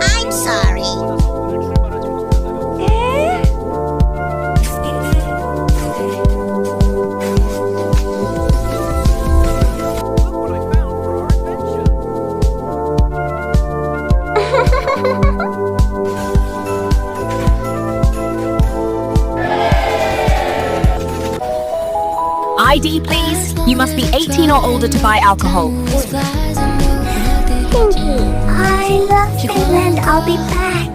I'm sorry. ID, please. You must be 18 or older to buy alcohol. Pinky, I love you and I'll be back.